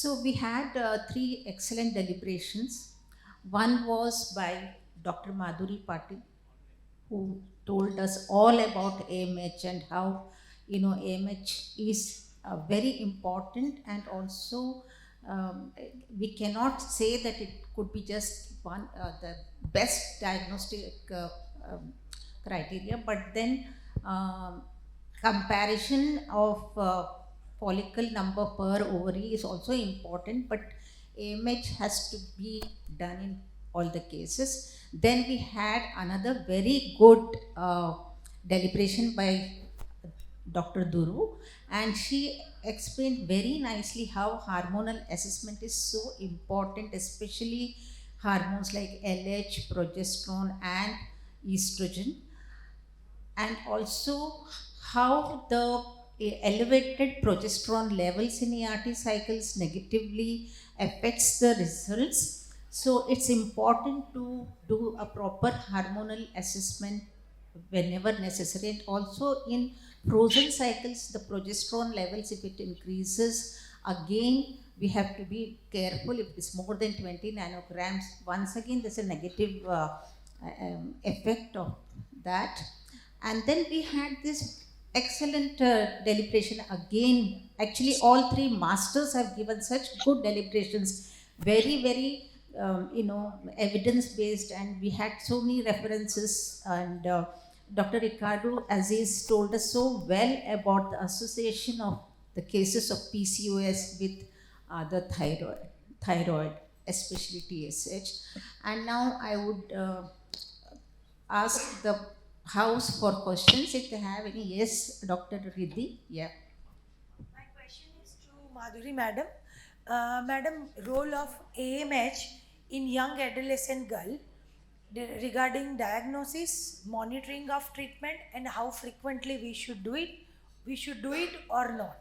So we had three excellent deliberations. One was by Dr. Madhuri Patil, who told us all about AMH and how AMH is very important, and also we cannot say that it could be just one the best diagnostic criteria, but then um, comparison of follicle number per ovary is also important, but AMH has to be done in all the cases. Then we had another very good deliberation by Dr. Duru, and she explained very nicely how hormonal assessment is so important, especially hormones like LH, progesterone, and estrogen, and also how the elevated progesterone levels in ERT cycles negatively affects the results. So it's important to do a proper hormonal assessment whenever necessary, and also in frozen cycles the progesterone levels, if it increases again, we have to be careful. If it's more than 20 nanograms, once again there's a negative effect of that. And then we had this excellent deliberation again. Actually all three masters have given such good deliberations, very very evidence based, and we had so many references. And Dr. Ricardo Aziz told us so well about the association of the cases of PCOS with the thyroid, especially TSH. And now I would ask the house for questions if they have any. Yes, Dr. Riddhi. Yeah. My question is to Madhuri Madam. Madam, role of AMH in young adolescent girl regarding diagnosis, monitoring of treatment, and how frequently we should do it. We should do it or not.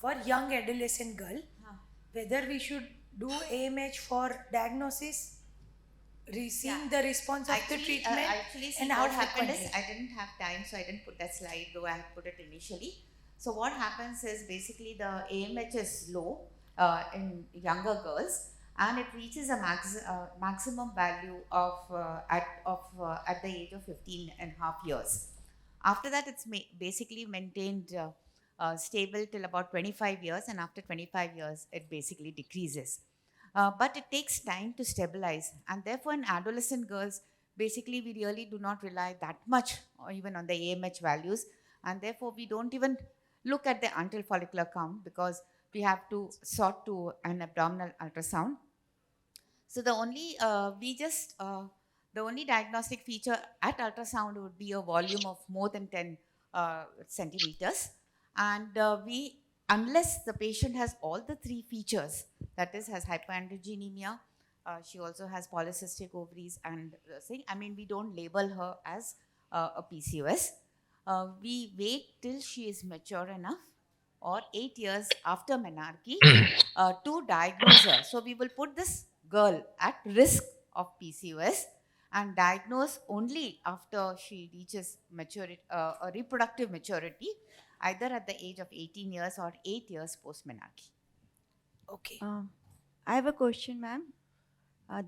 For young adolescent girl, whether we should do AMH for diagnosis, seeing the response of the treatment, Actually, and see, how what happened is frequently. I didn't have time, so I didn't put that slide, though I had put it initially. So what happens is basically the AMH is low in younger girls, and it reaches a maximum value of at the age of 15 and a half years. After that, it's basically maintained stable till about 25 years, and after 25 years, it basically decreases. But it takes time to stabilize, and therefore, in adolescent girls, basically, we really do not rely that much or even on the AMH values, and therefore, we don't even look at the antral follicular count because we have to sort to an abdominal ultrasound. So the only diagnostic feature at ultrasound would be a volume of more than 10 centimeters, and we unless the patient has all the three features, that is, has hyperandrogenemia, she also has polycystic ovaries, and I mean, we don't label her as a PCOS. We wait till she is mature enough or 8 years after menarche to diagnose her. So we will put this girl at risk of PCOS and diagnose only after she reaches maturity, reproductive maturity, either at the age of 18 years or 8 years post menarche. Okay. I have a question, ma'am.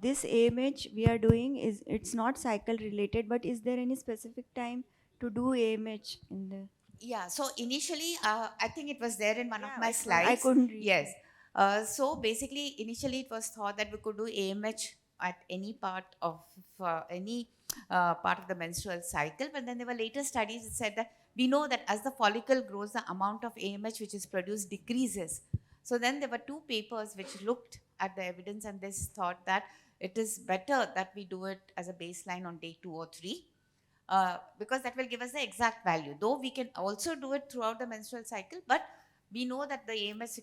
This AMH we are doing is it's not cycle related, but is there any specific time to do AMH in the? Yeah, so initially, I think it was there in one of Yeah, my I slides. couldn't read. Yes. So basically, initially, it was thought that we could do AMH at any part of the menstrual cycle. But then there were later studies that said that we know that as the follicle grows, the amount of AMH which is produced decreases. So then there were two papers which looked at the evidence, and this thought that it is better that we do it as a baseline on day 2 or 3, because that will give us the exact value. Though we can also do it throughout the menstrual cycle, but we know that the AMS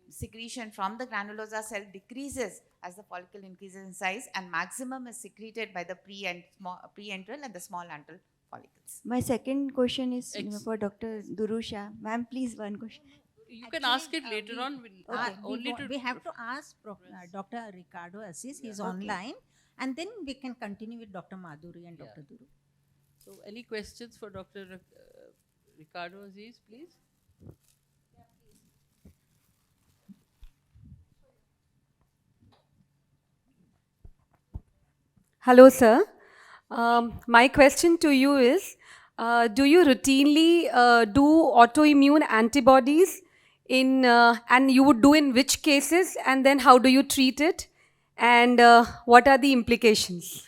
secretion from the granulosa cell decreases as the follicle increases in size, and maximum is secreted by the pre-antral and the small antral follicles. My second question is for Dr. Durusha. Ma'am, please one question. You can ask it later we, on. we have to ask Dr. Ricardo Assis. He's online, and then we can continue with Dr. Madhuri and Dr. Duru. So, any questions for Dr. Ricardo Aziz, please? Hello, sir. My question to you is, do you routinely do autoimmune antibodies and you would do in which cases, and then how do you treat it, and what are the implications?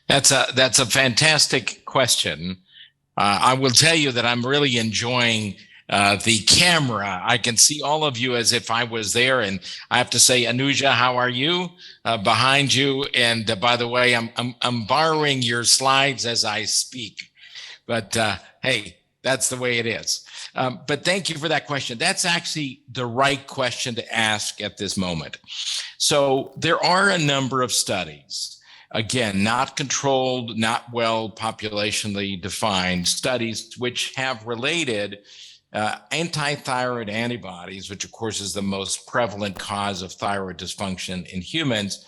That's a fantastic question. I will tell you that I'm really enjoying the camera. I can see all of you as if I was there, and I have to say, Anuja, how are you? Behind you, and by the way, I'm borrowing your slides as I speak. But hey, that's the way it is. But thank you for that question. That's actually the right question to ask at this moment. So there are a number of studies, again, not controlled, not well populationally defined studies, which have related anti-thyroid antibodies, which of course is the most prevalent cause of thyroid dysfunction in humans,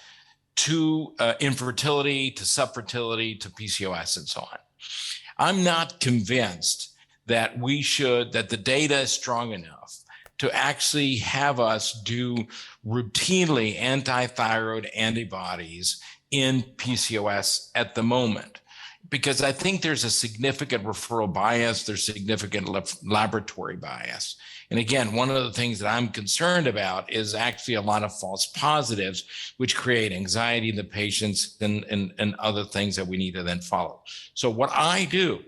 to infertility, to subfertility, to PCOS, and so on. I'm not convinced that that the data is strong enough to actually have us do routinely anti-thyroid antibodies in PCOS at the moment, because I think there's a significant referral bias, there's significant laboratory bias. And again, one of the things that I'm concerned about is actually a lot of false positives, which create anxiety in the patients and other things that we need to then follow. So what I do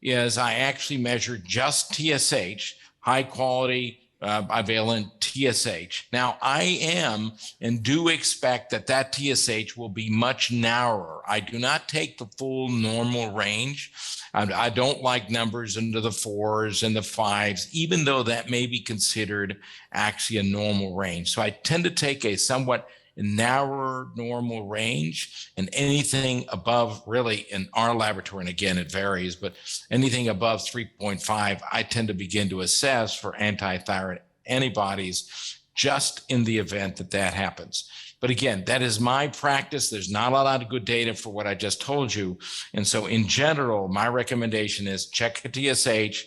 is I actually measure just TSH, high quality bivalent TSH. Now, I am and do expect that TSH will be much narrower. I do not take the full normal range. I don't like numbers into the 4s and the 5s, even though that may be considered actually a normal range. So I tend to take a somewhat narrower normal range, and anything above, really in our laboratory, and again it varies, but anything above 3.5 I tend to begin to assess for anti-thyroid antibodies, just in the event that happens. But again, that is my practice. There's not a lot of good data for what I just told you, and so in general my recommendation is check a TSH,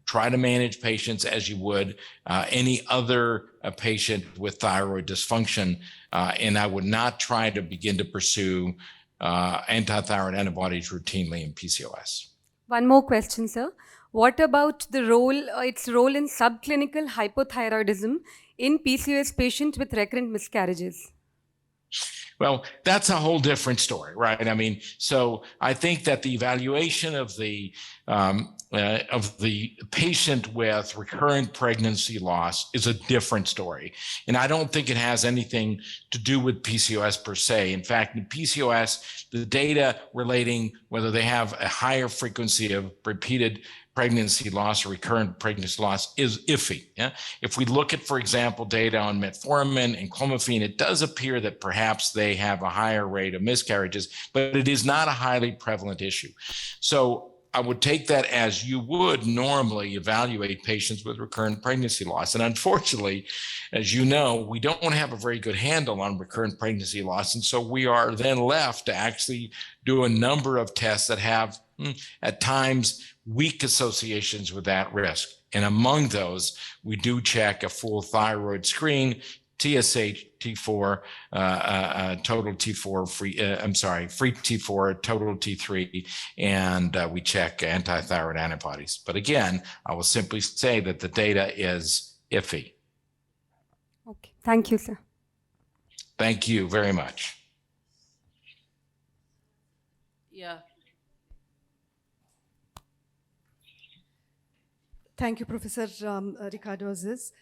try to manage patients as you would any other patient with thyroid dysfunction. And I would not try to begin to pursue anti-thyroid antibodies routinely in PCOS. One more question, sir. What about its role in subclinical hypothyroidism in PCOS patients with recurrent miscarriages? Well, that's a whole different story, right? I mean, so I think that the evaluation of the patient with recurrent pregnancy loss is a different story. And I don't think it has anything to do with PCOS per se. In fact, in PCOS, the data relating whether they have a higher frequency of repeated pregnancy loss or recurrent pregnancy loss is iffy. Yeah? If we look at, for example, data on metformin and clomiphene, it does appear that perhaps they have a higher rate of miscarriages, but it is not a highly prevalent issue. So I would take that as you would normally evaluate patients with recurrent pregnancy loss. And unfortunately, as you know, we don't have a very good handle on recurrent pregnancy loss. And so we are then left to actually do a number of tests that have, at times, weak associations with that risk. And among those, we do check a full thyroid screen, TSH, T4, total T4, free T4, total T3, and we check anti-thyroid antibodies. But again, I will simply say that the data is iffy. Okay, thank you, sir. Thank you very much. Yeah. Thank you, Professor Ricardo Aziz.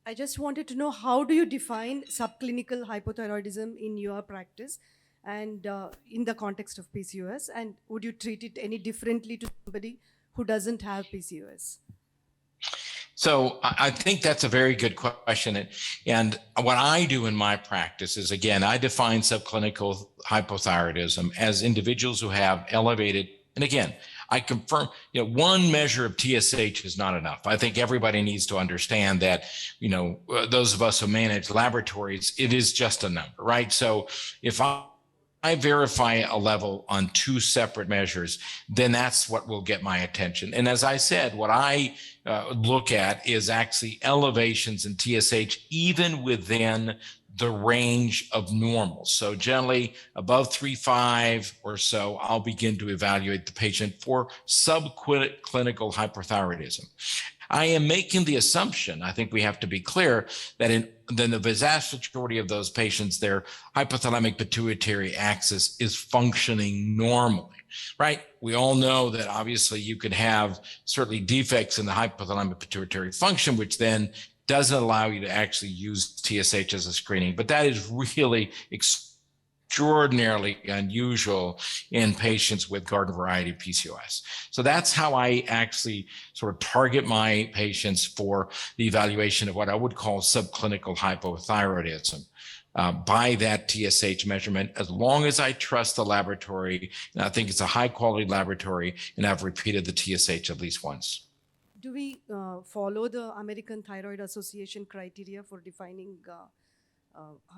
I just wanted to know, how do you define subclinical hypothyroidism in your practice and in the context of PCOS? And would you treat it any differently to somebody who doesn't have PCOS? So I think that's a very good question. And what I do in my practice is, again, I define subclinical hypothyroidism as individuals who have elevated, and again, I confirm, one measure of TSH is not enough. I think everybody needs to understand that, those of us who manage laboratories, it is just a number, right? So if I verify a level on two separate measures, then that's what will get my attention. And as I said, what I look at is actually elevations in TSH, even within the range of normal. So generally above 3.5 or so, I'll begin to evaluate the patient for subclinical hypothyroidism. I am making the assumption, I think we have to be clear, that in the vast majority of those patients, their hypothalamic pituitary axis is functioning normally, right? We all know that obviously you could have certainly defects in the hypothalamic pituitary function, which then doesn't allow you to actually use TSH as a screening. But that is really extraordinarily unusual in patients with garden variety PCOS. So that's how I actually sort of target my patients for the evaluation of what I would call subclinical hypothyroidism. By that TSH measurement, as long as I trust the laboratory, and I think it's a high quality laboratory, and I've repeated the TSH at least once. Do we follow the American Thyroid Association criteria for defining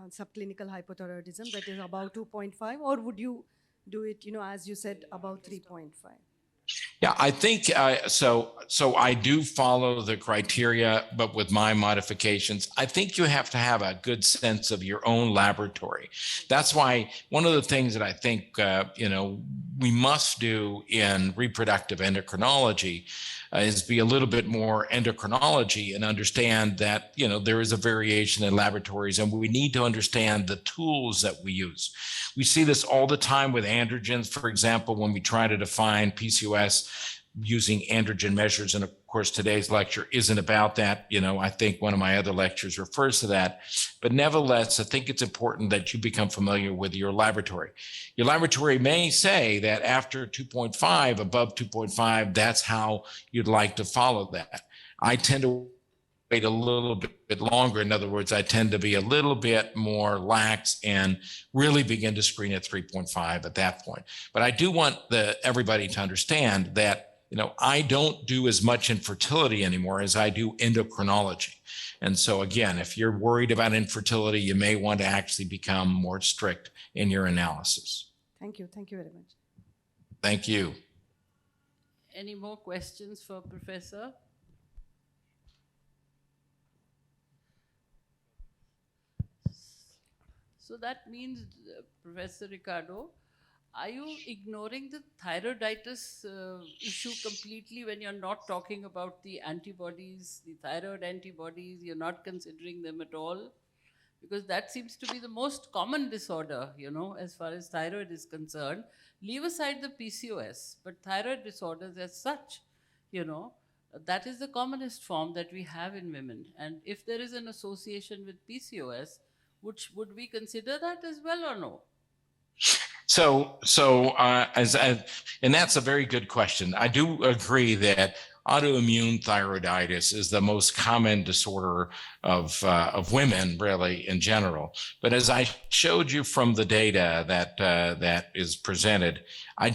subclinical hypothyroidism, that is above 2.5, or would you do it, as you said, above 3.5? Yeah, I think so. So I do follow the criteria, but with my modifications. I think you have to have a good sense of your own laboratory. That's why one of the things that I think we must do in reproductive endocrinology is be a little bit more endocrinology and understand that there is a variation in laboratories, and we need to understand the tools that we use. We see this all the time with androgens, for example, when we try to define PCOS using androgen measures. And of course, today's lecture isn't about that. I think one of my other lectures refers to that. But nevertheless, I think it's important that you become familiar with your laboratory. Your laboratory may say that after 2.5, above 2.5, that's how you'd like to follow that. I tend to wait a little bit longer. In other words, I tend to be a little bit more lax and really begin to screen at 3.5 at that point. But I do want everybody to understand that I don't do as much infertility anymore as I do endocrinology. And so again, if you're worried about infertility, you may want to actually become more strict in your analysis. Thank you. Thank you very much. Thank you. Any more questions for Professor? So that means, Professor Ricardo, are you ignoring the thyroiditis issue completely when you're not talking about the antibodies, the thyroid antibodies? You're not considering them at all? Because that seems to be the most common disorder, as far as thyroid is concerned. Leave aside the PCOS, but thyroid disorders as such, that is the commonest form that we have in women. And if there is an association with PCOS, would we consider that as well or no? And that's a very good question. I do agree that autoimmune thyroiditis is the most common disorder of women, really, in general. But as I showed you from the data that is presented, I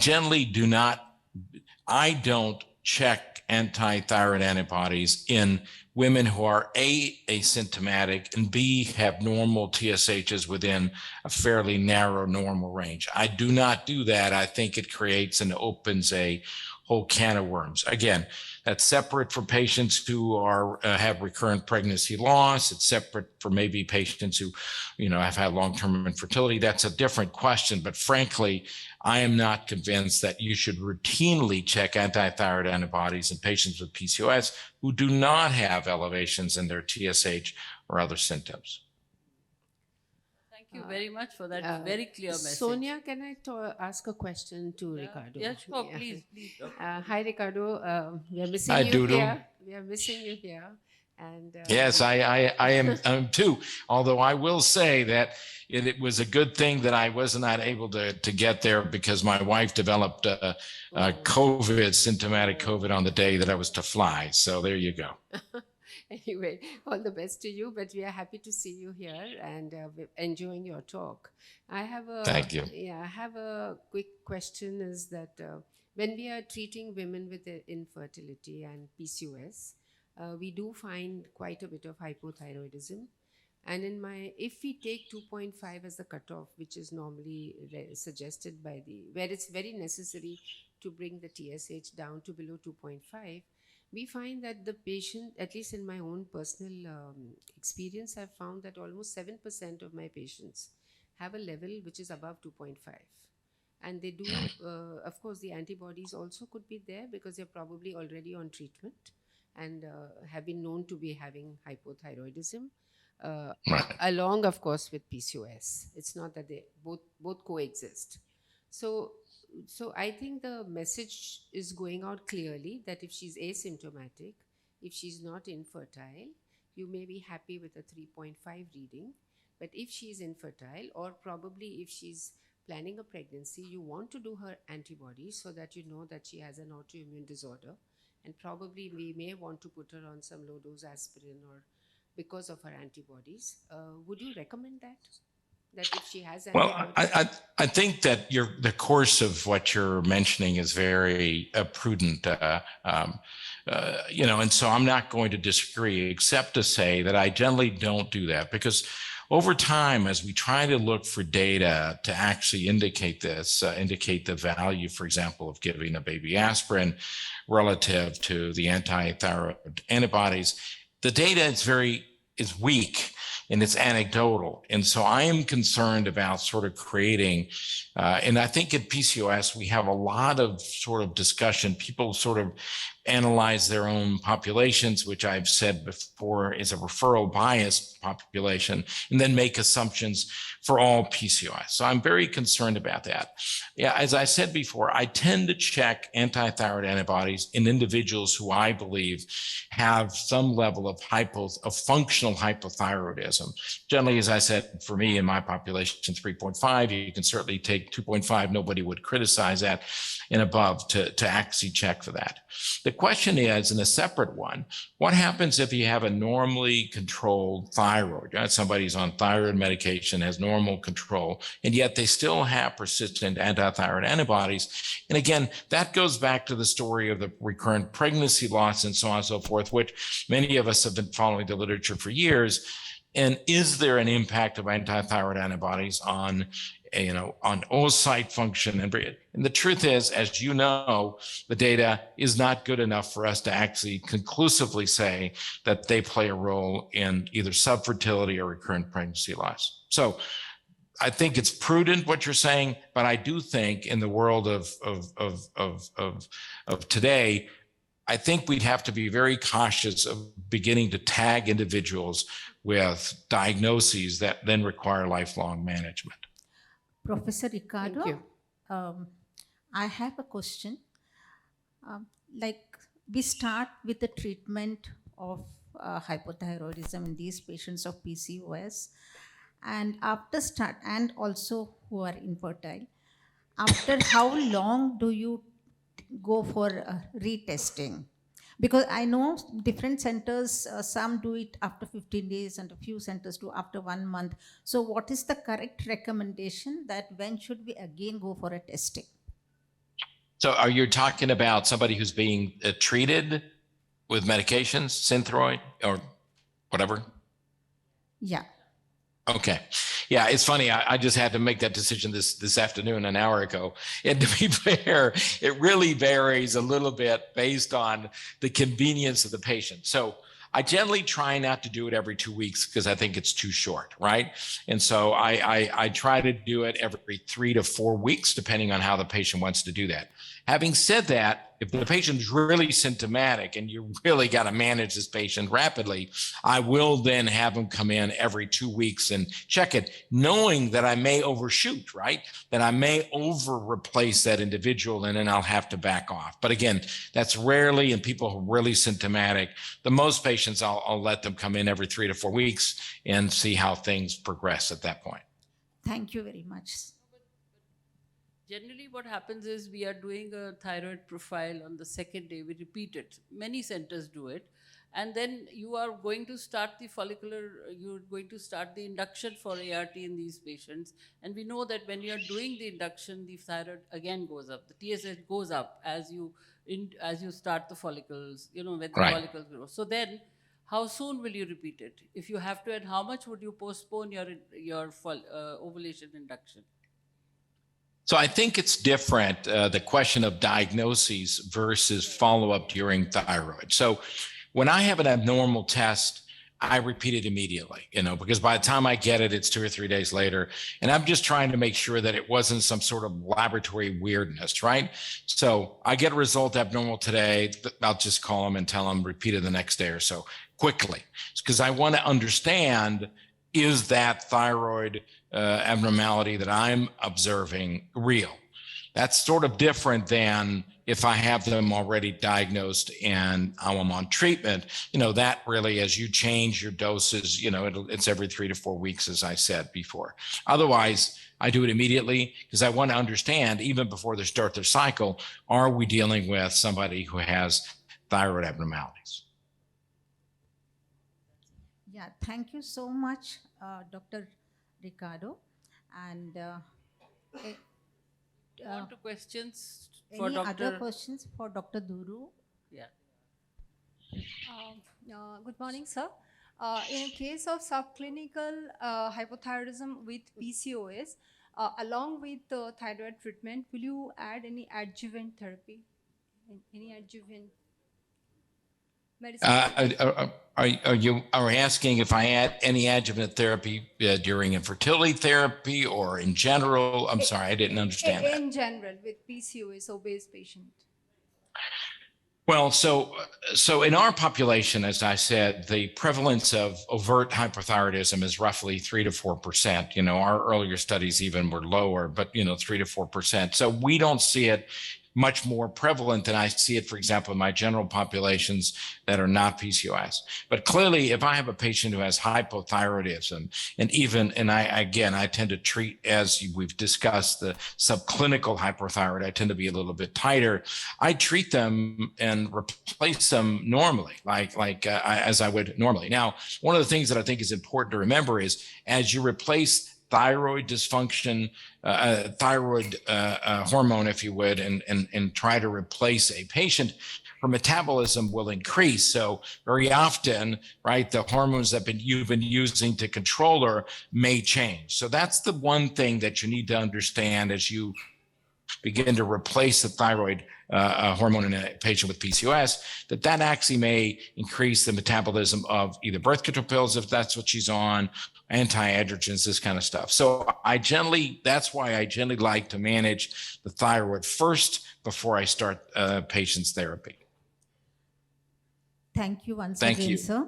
don't check anti-thyroid antibodies in women who are asymptomatic and B, have normal TSHs within a fairly narrow normal range. I do not do that. I think it creates and opens a whole can of worms. Again, that's separate for patients who have recurrent pregnancy loss. It's separate for maybe patients who, have had long-term infertility. That's a different question. But frankly, I am not convinced that you should routinely check anti-thyroid antibodies in patients with PCOS who do not have elevations in their TSH or other symptoms. Thank you very much for that very clear message. Sonia, can I ask a question to Ricardo? Yeah, sure, please. Hi, Ricardo. We are missing Hi, you Doodle. here. We are missing you here. And Yes, I am too. Although I will say that it was a good thing that I was not able to get there because my wife developed symptomatic COVID on the day that I was to fly. So there you go. Anyway, all the best to you, but we are happy to see you here and enjoying your talk. Thank you. Yeah, I have a quick question is that when we are treating women with infertility and PCOS, we do find quite a bit of hypothyroidism. And if we take 2.5 as the cutoff, which is normally suggested where it's very necessary to bring the TSH down to below 2.5, we find that the patient, at least in my own personal experience, I've found that almost 7% of my patients have a level which is above 2.5. And they do, of course, the antibodies also could be there because they're probably already on treatment and have been known to be having hypothyroidism, Right. along, of course, with PCOS. It's not that they both coexist. So, so I think the message is going out clearly that if she's asymptomatic, if she's not infertile, you may be happy with a 3.5 reading. But if she's infertile, or probably if she's planning a pregnancy, you want to do her antibodies so that you know that she has an autoimmune disorder. And probably we may want to put her on some low dose aspirin or because of her antibodies. Would you recommend that? That if she has Well, antibodies? I think that the course of what you're mentioning is very prudent, and so I'm not going to disagree, except to say that I generally don't do that because over time, as we try to look for data to actually indicate this, indicate the value, for example, of giving a baby aspirin relative to the anti-thyroid antibodies, the data is weak and it's anecdotal. And so I am concerned about sort of creating, and I think at PCOS, we have a lot of sort of discussion. People sort of analyze their own populations, which I've said before is a referral bias population, and then make assumptions for all PCOS. So I'm very concerned about that. Yeah, as I said before, I tend to check anti-thyroid antibodies in individuals who I believe have some level of functional hypothyroidism. Generally, as I said, for me in my population, 3.5, you can certainly take 2.5, nobody would criticize that, and above to actually check for that. The question is, in a separate one, what happens if you have a normally controlled thyroid? Somebody's on thyroid medication, has normal control, and yet they still have persistent anti-thyroid antibodies. And again, that goes back to the story of the recurrent pregnancy loss and so on and so forth, which many of us have been following the literature for years. And is there an impact of anti-thyroid antibodies on oocyte function? And the truth is, as you know, the data is not good enough for us to actually conclusively say that they play a role in either subfertility or recurrent pregnancy loss. So I think it's prudent what you're saying, but I do think in the world of today, I think we'd have to be very cautious of beginning to tag individuals with diagnoses that then require lifelong management. Professor Ricardo, Thank I have a question. Like we start with the treatment of hypothyroidism in these patients of PCOS, and and also who are infertile. After how long do you go for retesting? Because I know different centers, some do it after 15 days and a few centers do after 1 month. So what is the correct recommendation that when should we again go for a testing? So are you talking about somebody who's being treated with medications, Synthroid or whatever? Yeah. Okay. Yeah, it's funny. I just had to make that decision this afternoon, an hour ago. And to be fair, it really varies a little bit based on the convenience of the patient. So I generally try not to do it every 2 weeks because I think it's too short, right? And so I try to do it every 3 to 4 weeks, depending on how the patient wants to do that. Having said that, if the patient's really symptomatic and you really got to manage this patient rapidly, I will then have them come in every 2 weeks and check it, knowing that I may overshoot, right? That I may over replace that individual and then I'll have to back off. But again, that's rarely in people who are really symptomatic. The most patients, I'll let them come in every 3 to 4 weeks and see how things progress at that point. Thank you very much. Generally, what happens is we are doing a thyroid profile on the second day. We repeat it. Many centers do it. And then you are going to start you're going to start the induction for ART in these patients. And we know that when you're doing the induction, the thyroid again goes up. The TSH goes up as you start the follicles, when the Right. follicles grow. So then, how soon will you repeat it? If you have to, and how much would you postpone your ovulation induction? So I think it's different, the question of diagnoses versus follow-up during thyroid. So when I have an abnormal test, I repeat it immediately, because by the time I get it, it's 2 or 3 days later. And I'm just trying to make sure that it wasn't some sort of laboratory weirdness, right? So I get a result abnormal today. I'll just call them and tell them, repeat it the next day or so quickly. Because I want to understand, is that thyroid abnormality that I'm observing real? That's sort of different than if I have them already diagnosed and I'm on treatment. That really, as you change your doses, it's every 3 to 4 weeks, as I said before. Otherwise, I do it immediately because I want to understand, even before they start their cycle, are we dealing with somebody who has thyroid abnormalities? Yeah, thank you so much, Dr. Ricardo. And On to questions for any Dr. other questions for Dr. Duru? Yeah. Good morning, sir. In case of subclinical hypothyroidism with PCOS, along with thyroid treatment, will you add any adjuvant therapy? Any adjuvant medicine? Are you asking if I add any adjuvant therapy during infertility therapy or in general? I'm sorry, I didn't understand that. In general, with PCOS, obese patient. Well, so in our population, as I said, the prevalence of overt hypothyroidism is roughly 3 to 4%. Our earlier studies even were lower, but 3 to 4%. So we don't see it much more prevalent than I see it, for example, in my general populations that are not PCOS. But clearly, if I have a patient who has hypothyroidism, and I tend to treat, as we've discussed, the subclinical hyperthyroid, I tend to be a little bit tighter. I treat them and replace them normally, as I would normally. Now, one of the things that I think is important to remember is as you replace thyroid dysfunction, thyroid hormone, if you would, and try to replace a patient, her metabolism will increase. So very often, right, the hormones that you've been using to control her may change. So that's the one thing that you need to understand as you begin to replace the thyroid hormone in a patient with PCOS, that actually may increase the metabolism of either birth control pills, if that's what she's on, anti-androgens, this kind of stuff. So that's why I generally like to manage the thyroid first before I start patient's therapy. Thank you once Thank again, you. sir.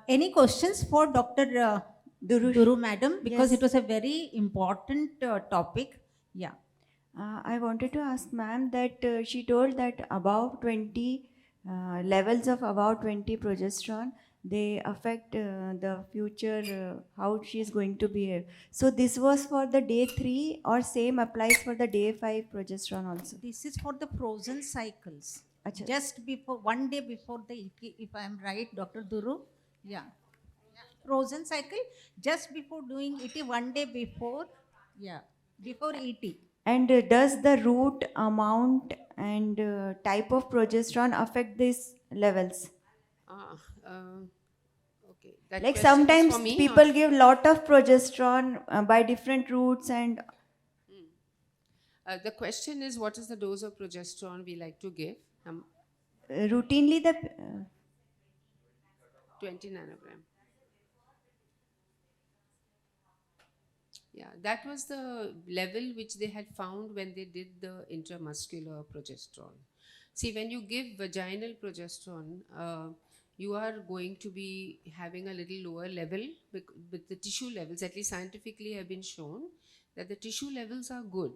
Any questions for Dr. Duru, madam? Because Yes. it was a very important topic. Yeah. I wanted to ask ma'am that she told that above 20 levels of above 20 progesterone, they affect the future, how she is going to behave. So this was for the day 3 or same applies for the day 5 progesterone also? This is for the frozen cycles. Acha. Just before, one day before the ET, if I am right, Dr. Duru? Yeah. Frozen cycle, just before doing ET, one day before, before ET. And does the root amount and type of progesterone affect these levels? Okay. That Like question is sometimes for me, people or- give lot of progesterone by different routes and the question is, what is the dose of progesterone we like to give? routinely the 20 nanogram. Yeah, that was the level which they had found when they did the intramuscular progesterone. See, when you give vaginal progesterone, you are going to be having a little lower level with the tissue levels, at least scientifically have been shown that the tissue levels are good,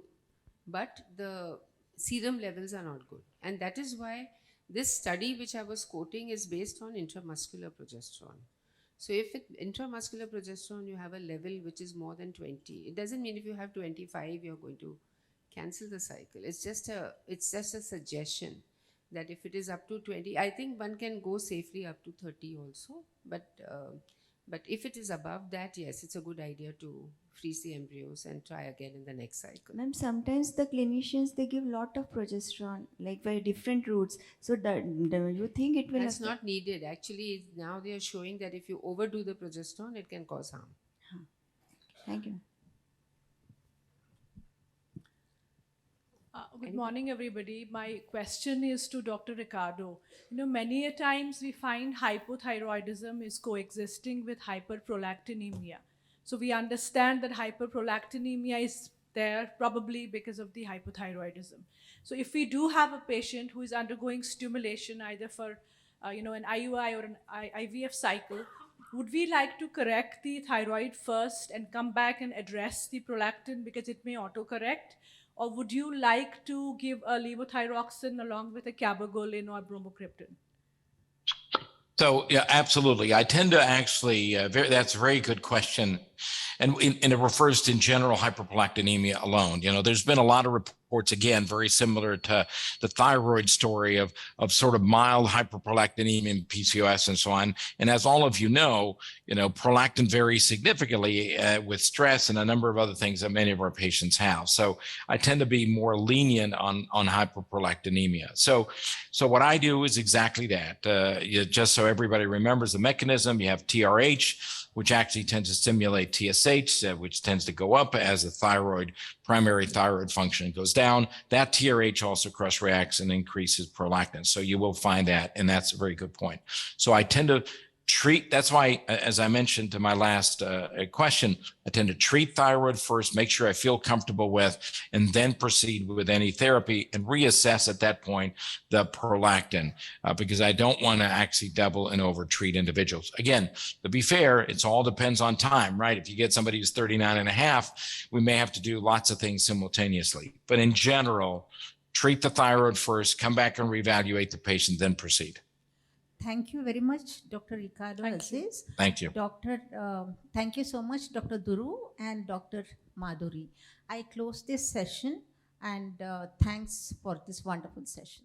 but the serum levels are not good. And that is why this study which I was quoting is based on intramuscular progesterone. So if intramuscular progesterone, you have a level which is more than 20, it doesn't mean if you have 25, you're going to cancel the cycle. It's just a suggestion that if it is up to 20, I think one can go safely up to 30 also. But if it is above that, yes, it's a good idea to freeze the embryos and try again in the next cycle. ma'am, sometimes the clinicians they give lot of progesterone like by different routes. So do you think it will That's affect? not needed. Actually, now they are showing that if you overdo the progesterone, it can cause harm. Thank you. Good morning, everybody. My question is to Dr. Ricardo. Many a times we find hypothyroidism is coexisting with hyperprolactinemia. So we understand that hyperprolactinemia is there probably because of the hypothyroidism. So if we do have a patient who is undergoing stimulation either for an IUI or an IVF cycle, would we like to correct the thyroid first and come back and address the prolactin because it may autocorrect? Or would you like to give a levothyroxine along with a cabergoline or bromocriptine? So yeah, absolutely. I tend to actually, that's a very good question. And it refers to in general hyperprolactinemia alone. There's been a lot of reports, again, very similar to the thyroid story of sort of mild hyperprolactinemia and PCOS and so on. And as all of you know, prolactin varies significantly with stress and a number of other things that many of our patients have. So I tend to be more lenient on hyperprolactinemia. So what I do is exactly that. Just so everybody remembers the mechanism, you have TRH, which actually tends to stimulate TSH, which tends to go up as the primary thyroid function goes down. That TRH also cross-reacts and increases prolactin. So you will find that, and that's a very good point. So I tend to treat, that's why, as I mentioned to my last question, I tend to treat thyroid first, make sure I feel comfortable with, and then proceed with any therapy and reassess at that point the prolactin, because I don't want to actually double and over treat individuals. Again, to be fair, it all depends on time, right? If you get somebody who's 39 and a half, we may have to do lots of things simultaneously. But in general, treat the thyroid first, come back and reevaluate the patient, then proceed. Thank you very much, Dr. Ricardo Aziz. Thank you. Thank you so much, Dr. Duru and Dr. Madhuri. I close this session and thanks for this wonderful session.